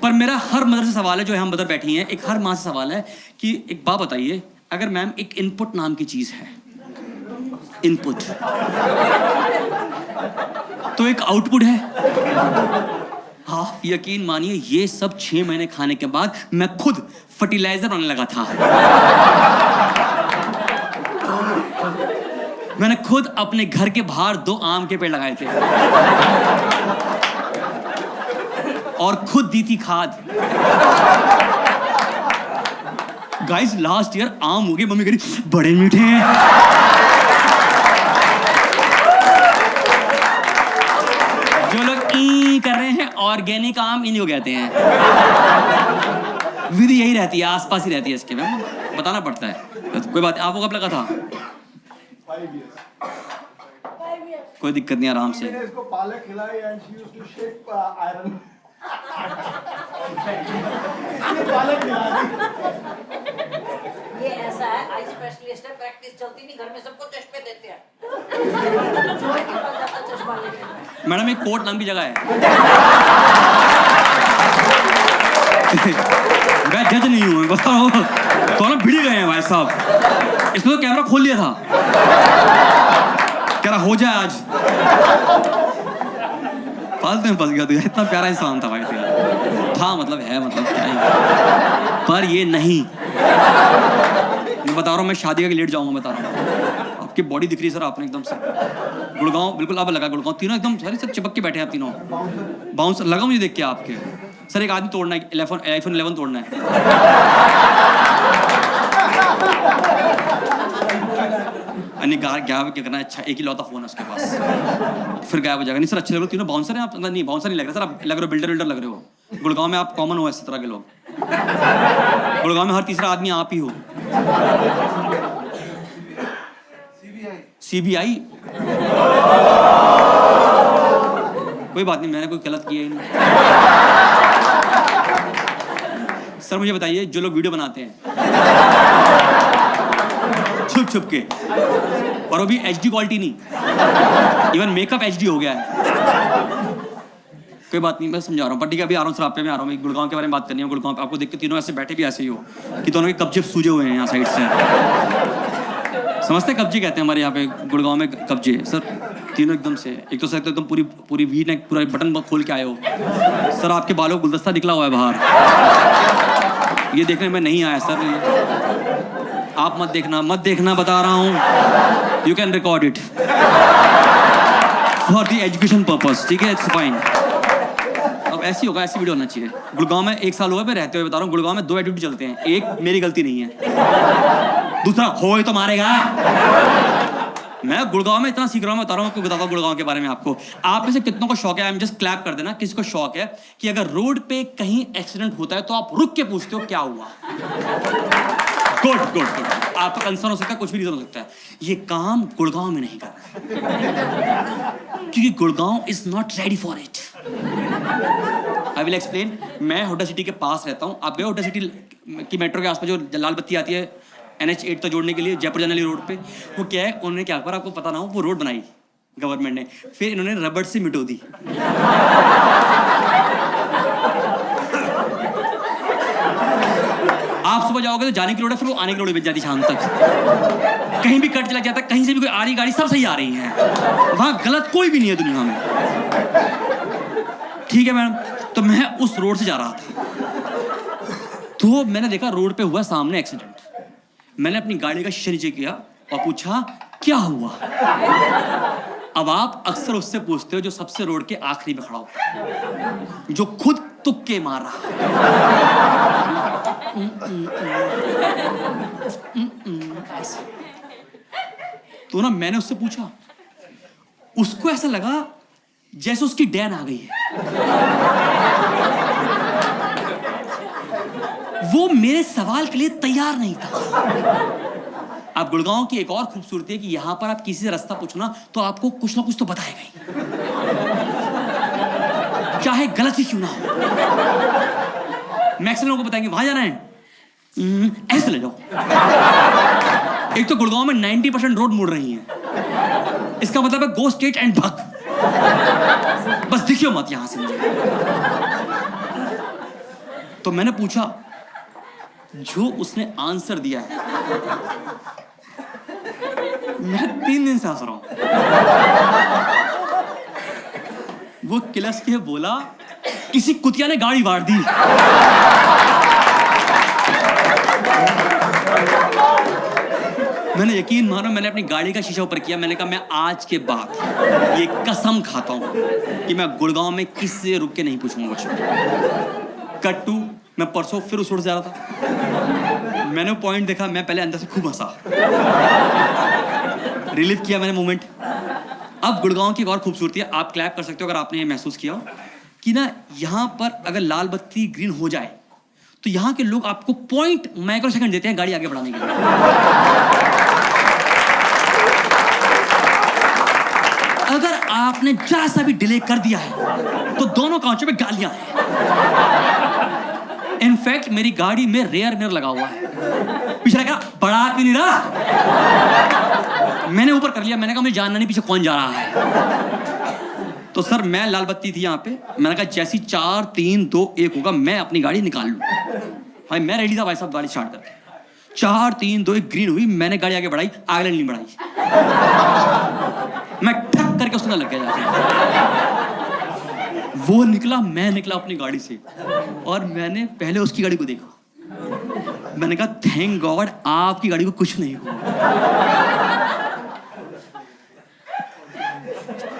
पर मेरा हर मदर से सवाल है, जो हम मदर बैठी हैं, एक हर माँ से सवाल है कि एक बात बताइए, अगर मैम एक इनपुट नाम की चीज है, इनपुट, तो एक आउटपुट है। हाँ यकीन मानिए, ये सब 6 महीने खाने के बाद मैं खुद फर्टिलाइजर बनाने लगा था। मैंने खुद अपने घर के बाहर 2 आम के पेड़ लगाए थे और खुद दी थी खाद। गाइस लास्ट ईयर आम हो गए, मम्मी कह रही बड़े मीठे हैं। जो लोग ई कर रहे हैं, ऑर्गेनिक आम इन्हीं को कहते हैं। विधि यही रहती है, आसपास ही रहती है इसके में, बताना पड़ता है। तो कोई बात, आपको कब लगा था? 5 years. कोई दिक्कत नहीं, आराम से। मैंने इसको पालक खिलाई and she used to shake iron. पालक खिलाई। ये ऐसा है, आई स्पेशलिस्ट है, प्रैक्टिस चलती नहीं, घर में सबको चश्मे देते हैं। जो के पास जाता चश्मा लेके। मैडम एक कोट नाम की जगह है। मैं जज नहीं हूँ, बताओ तो ना भिड़ गए हैं भाई साहब। इसने तो कैमरा खोल लिया था, कह रहा हो जाए आज। फालतू में फंस गया तू, इतना प्यारा इंसान था भाई तेरा। था मतलब है, मतलब क्या ही, पर ये नहीं। मैं बता रहा हूँ, मैं शादी का लेट जाऊंगा, बता रहा हूँ। आपकी बॉडी दिख रही है सर, आपने एकदम से गुड़गांव बिल्कुल अब लगा। गुड़गांव तीनों एकदम सारे सब चिपक के बैठे हैं आप तीनों। बाउंस लगा मुझे देख के आपके। सर एक आदमी तोड़ना है, iPhone 11 तोड़ना है। क्या करना है? अच्छा एक ही लौता फोन है उसके पास, फिर गायब हो जाएगा। नहीं सर अच्छे लग रहे हो तीनों। बाउंसर हैं आप? नहीं बाउंसर नहीं लग रहे सर, आप लग रहे हो बिल्डर लग रहे हो। गुड़गांव में आप कॉमन हो इस तरह के लोग। गुड़गांव में हर तीसरा आदमी आप ही हो। CBI कोई बात नहीं, मैंने कोई गलत किया ही नहीं। सर मुझे बताइए, जो लोग वीडियो बनाते हैं छुप छुप के, और वो भी HD क्वालिटी नहीं, इवन मेकअप HD हो गया है। कोई बात नहीं, मैं समझा रहा हूँ। पर ठीक है, अभी आ रहा हूँ सर, आप पे मैं आ रहा हूँ। गुड़गांव के बारे में बात करनी है। गुड़गांव पे आपको देख के तीनों ऐसे बैठे भी ऐसे ही हो कि दोनों के कब्जे सूजे हुए हैं यहाँ साइड से। समझते कब्जे कहते हैं हमारे यहाँ पे गुड़गांव में, कब्जे। सर तीनों एकदम से, एक तो सर एकदम पूरी वी नेक, पूरा बटन खोल के आए हो। सर आपके बालों गुलदस्ता निकला हुआ है बाहर, ये देखने में नहीं आया सर। आप मत देखना बता रहा हूँ। You can record it for the education purpose, ठीक है, इट्स फाइन। अब ऐसी होगा, ऐसी वीडियो होना चाहिए। गुड़गांव में 1 साल हुआ मैं रहते हुए बता रहा हूँ। गुड़गांव में 2 एटीट्यूड चलते हैं, एक मेरी गलती नहीं है, दूसरा हो तो मारेगा। मैं गुड़गांव में इतना सीख रहा हूँ, मैं बता रहा हूँ आपको, बताता हूँ गुड़गांव के बारे में आपको। आप में से कितनों को शौक है, आई एम जस्ट क्लैप कर देना, किसी को शौक है कि अगर रोड पे कहीं एक्सीडेंट होता है तो आप रुक के पूछते हो क्या हुआ? Good good good. आपका कंसर्न हो सकता है, कुछ भी रीजन हो सकता है। ये काम गुड़गांव में नहीं कर रहा क्योंकि Gurgaon is not ready for it. I will explain. मैं हुड्डा सिटी के पास रहता हूँ। आप गए हुड्डा सिटी की मेट्रो के आसपास जो लाल बत्ती आती है NH8 तक जोड़ने के लिए, जयपुर जाने वाली रोड पे? वो क्या है, उन्होंने क्या करा, आपको पता ना हो, वो रोड बनाई गवर्नमेंट ने, फिर इन्होंने रबड़ से मिटो दी। आप सुबह जाओगे तो जाने की रोड है, फिर वो आने की रोड बच जाती शाम तक। कहीं भी कट चला जाता है, कहीं से भी कोई आ रही गाड़ी, सब सही आ रही है। वहां गलत कोई भी नहीं है दुनिया में। ठीक है मैडम, तो मैं उस रोड से जा रहा था, तो मैंने देखा रोड पे हुआ सामने एक्सीडेंट। मैंने अपनी गाड़ी का शीशा नीचे किया और पूछा क्या हुआ। अब आप अक्सर उससे पूछते हो जो सबसे रोड के आखिरी में खड़ा होता है, जो खुद तुक्के मार रहा तो ना मैंने उससे पूछा, उसको ऐसा लगा जैसे उसकी डैन आ गई है। वो मेरे सवाल के लिए तैयार नहीं था। आप गुड़गांव की एक और खूबसूरती है कि यहां पर आप किसी से रास्ता पूछना तो आपको कुछ ना कुछ तो बताएगा ही, चाहे गलत ही क्यों ना हो। मैक्सिमम लोगों को बताएंगे वहां जाना है, ऐसे ले जाओ। एक तो गुड़गांव में 90% रोड मुड़ रही हैं, इसका मतलब है गो स्ट्रेट एंड भाग, बस दिखियो मत यहां से मुझे। तो मैंने पूछा, जो उसने आंसर दिया है, मैं 3 दिन से हंस रहा हूं। वो किलस के बोला, किसी कुतिया ने गाड़ी वार दी। मैंने यकीन मानो, मैंने अपनी गाड़ी का शीशा ऊपर किया। मैंने कहा मैं आज के बाद ये कसम खाता हूं कि मैं गुड़गांव में किसी से रुक के नहीं पूछूंगा कुछ। कट टू, मैं परसों फिर उस रोड से जा रहा था। मैंने वो पॉइंट देखा, मैं पहले अंदर से खूब हंसा, रिलीव किया मैंने मोमेंट। अब गुड़गांव की एक और खूबसूरती है, आप क्लैप कर सकते हो अगर आपने ये महसूस किया हो कि ना यहाँ पर अगर लाल बत्ती ग्रीन हो जाए तो यहाँ के लोग आपको पॉइंट माइक्रो सेकंड देते हैं गाड़ी आगे बढ़ाने के लिए। अगर आपने जरा सा भी डिले कर दिया है तो दोनों कांचों पे गालियां हैं। इनफैक्ट मेरी गाड़ी में रेयर मिरर लगा हुआ है, पीछे लगा बड़ा आदमी नहीं रहा। मैंने ऊपर कर लिया, मैंने कहा मुझे जानना नहीं पीछे कौन जा रहा है। तो सर मैं लाल बत्ती थी यहाँ पे, मैंने कहा जैसी 4 3 2 1 होगा मैं अपनी गाड़ी निकाल लूं। भाई मैं रेडी था भाई साहब गाड़ी स्टार्ट करके। 4 3 2 1 ग्रीन हुई, मैंने गाड़ी आगे बढ़ाई, आगे नहीं बढ़ाई, मैं ठक करके उसके अंदर लग गया जाके। वो निकला, मैं निकला अपनी गाड़ी से, और मैंने पहले उसकी गाड़ी को देखा। मैंने कहा थैंक गॉड आपकी गाड़ी को कुछ नहीं हुआ।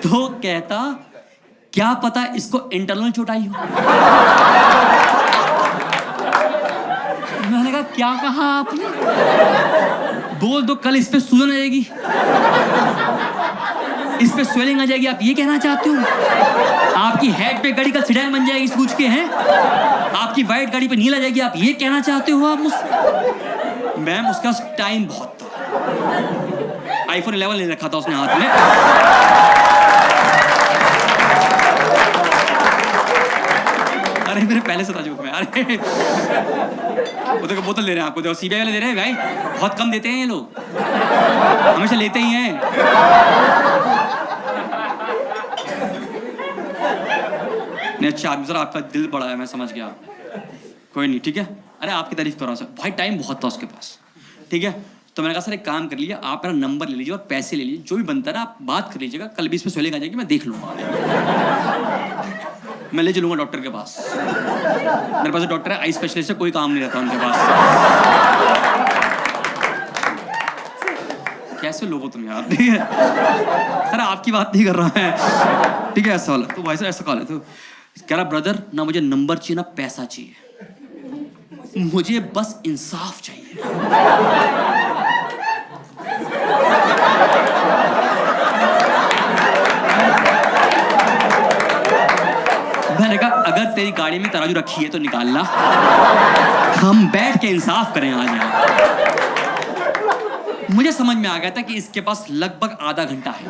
तो कहता क्या पता इसको इंटरनल चोट आई हो। मैंने कहा क्या कहा आपने? बोल दो कल इस पे सूजन आ जाएगी, इस पे स्वेलिंग आ जाएगी, आप ये कहना चाहते हो? आपकी हेड पे गाड़ी का सिडान बन जाएगी सूझ के, हैं? आपकी वाइट गाड़ी पे नील आ जाएगी, आप ये कहना चाहते हो? आप मैम उसका टाइम बहुत था, iPhone 11 ले रखा था उसने हाथ में। अरे मेरे पहले से ताजुब में, अरे वो देखो बोतल दे रहे हैं आपको, देखो CBI वाले दे रहे हैं भाई, बहुत कम देते हैं ये लोग, हमेशा लेते ही हैं। नहीं अच्छा आप सर, आपका दिल बड़ा है, मैं समझ गया, कोई नहीं ठीक है। अरे आपकी तारीफ कर रहा हूँ सर, भाई टाइम बहुत था उसके पास, ठीक है। तो मैंने कहा सर एक काम कर लिया, आप मेरा नंबर ले लीजिए और पैसे ले लीजिए, जो भी बनता है ना आप बात कर लीजिएगा, कल भी इस पर स्वेलिंग आ जाएगी, मैं देख लूँगा, मैं ले चलूँगा डॉक्टर के पास। मेरे पास डॉक्टर है, आई स्पेशलिस्ट है, कोई काम नहीं रहता उनके पास। कैसे लोग हो तुम यार, ठीक है सर आपकी बात नहीं कर रहा है, ठीक है। ऐसा वाला तो भाई साहब ऐसा कॉल है, तो कह रहा ब्रदर ना मुझे नंबर चाहिए ना पैसा चाहिए, मुझे बस इंसाफ चाहिए। तेरी गाड़ी में तराजू रखी है तो निकाल ला, हम बैठ के इंसाफ करें आज यहाँ। मुझे समझ में आ गया था कि इसके पास लगभग आधा घंटा है।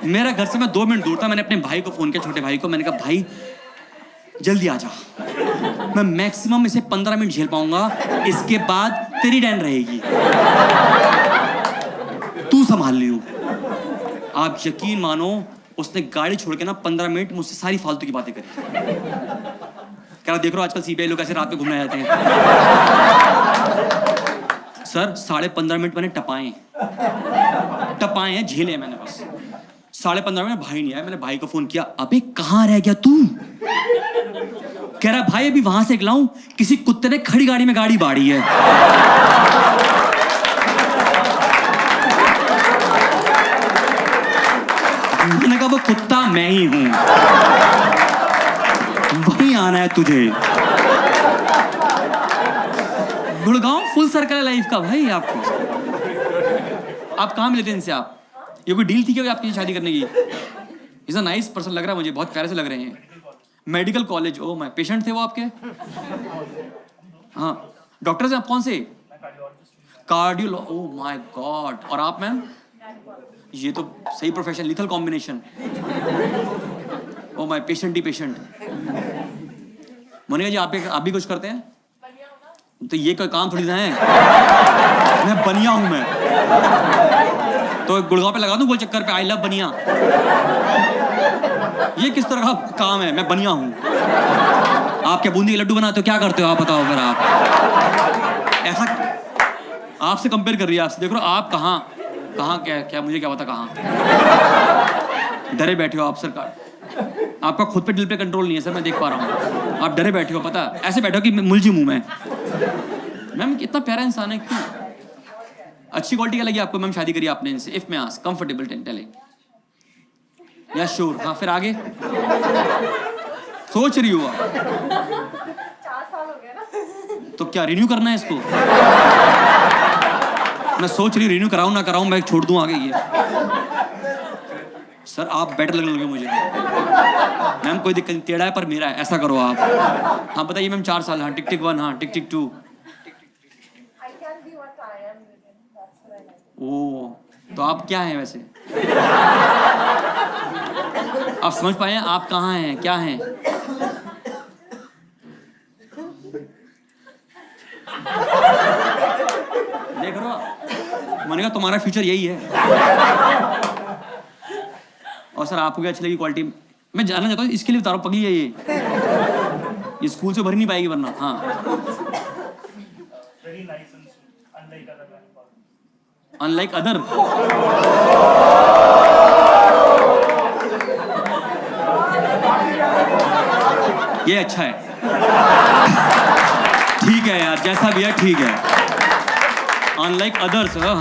मेरा घर से मैं 2 मिनट दूर था। मैंने अपने भाई को फोन किया, छोटे भाई को। मैंने कहा भाई जल्दी आ जा, मैं मैक्सिमम इसे 15 मिनट झेल पाऊंगा, इसके बाद तेरी डैन रहेगी, तू संभाल लियो। आप यकीन मानो उसने गाड़ी छोड़ के ना 15 मिनट मुझसे सारी फालतू की बातें करी। कह रहा देख रहा आजकल सीबीआई लोग ऐसे रात में घूमने जाते हैं। सर 15.5 मिनट मैंने टपाए हैं, झेले मैंने बस 15.5 मिनट। भाई नहीं आया। मैंने भाई को फोन किया, अबे कहाँ रह गया तू? कह रहा भाई अभी वहां से लाऊं, किसी कुत्ते ने खड़ी गाड़ी में गाड़ी बाड़ी है। मैंने कहा वो कुत्ता मैं ही हूं, वहीं आना है तुझे। गुड़गांव फुल सर्कल है लाइफ का भाई। आपको आप कहाँ मिले थे इनसे? आप ये कोई डील थी क्या आपकी शादी करने की? इज अ नाइस पर्सन लग रहा है मुझे, बहुत प्यारे से लग रहे हैं। Medical college, oh my, patient थे वो आपके? हाँ, डॉक्टर हैं आप? कौन से? Cardio, oh my God. और आप मैम? ये तो सही profession, lethal combination. Oh my, patient ही पेशेंट। मोनिका जी आप भी कुछ करते हैं? तो ये कोई काम थोड़ी ना है, मैं बनिया हूं मैं। तो गुड़गांव पे लगा दूं गोल चक्कर पे, आई लव बनिया। ये किस तरह का काम है? मैं बनिया हूं। आप क्या बूंदी के लड्डू बनाते हो? क्या करते हो आप बताओ अगर आप ऐसा। आपसे कंपेयर कर रही है, आपसे देख रहा हूं आप कहाँ क्या मुझे क्या पता कहाँ डरे बैठे हो आप। सरकार आपका खुद पे दिल पे कंट्रोल नहीं है सर, मैं देख पा रहा हूँ। आप डरे बैठे हो, पता ऐसे बैठे हो कि मुलजिम हूं मैं। मैम कितना प्यारा इंसान है, क्यों? अच्छी क्वालिटी क्या लगी आपको मैम शादी करी आपने इनसे? इफ मैं आस्क, कंफर्टेबल टेलिंग? या श्योर? हाँ, फिर आगे सोच रही हो आप? 4 साल हो गए ना। तो क्या रिन्यू करना है इसको? मैं सोच रही रिन्यू कराऊं ना कराऊं, मैं छोड़ दूं आगे ये। सर आप बेटर लगने लगे मुझे। मैम कोई दिक्कत नहीं, टेढ़ा है पर मेरा है, ऐसा करो आप। हाँ बताइए मैम। 4 साल, हाँ टिक टिक 1, हाँ टिक टिक 2। ओ तो आप क्या हैं वैसे? आप समझ पाए आप कहाँ हैं, क्या हैं? देख रहे हो, मैंने कहा तुम्हारा फ्यूचर यही है। और सर आपको क्या अच्छी लगी क्वालिटी? मैं जानना चाहता हूँ, इसके लिए बता रहा हूँ, पगली है ये स्कूल से भर नहीं पाएगी वरना। हाँ, अनलाइक अदर। ये अच्छा है, ठीक है यार, जैसा भी है ठीक है। अनलाइक अदर्स, हाँ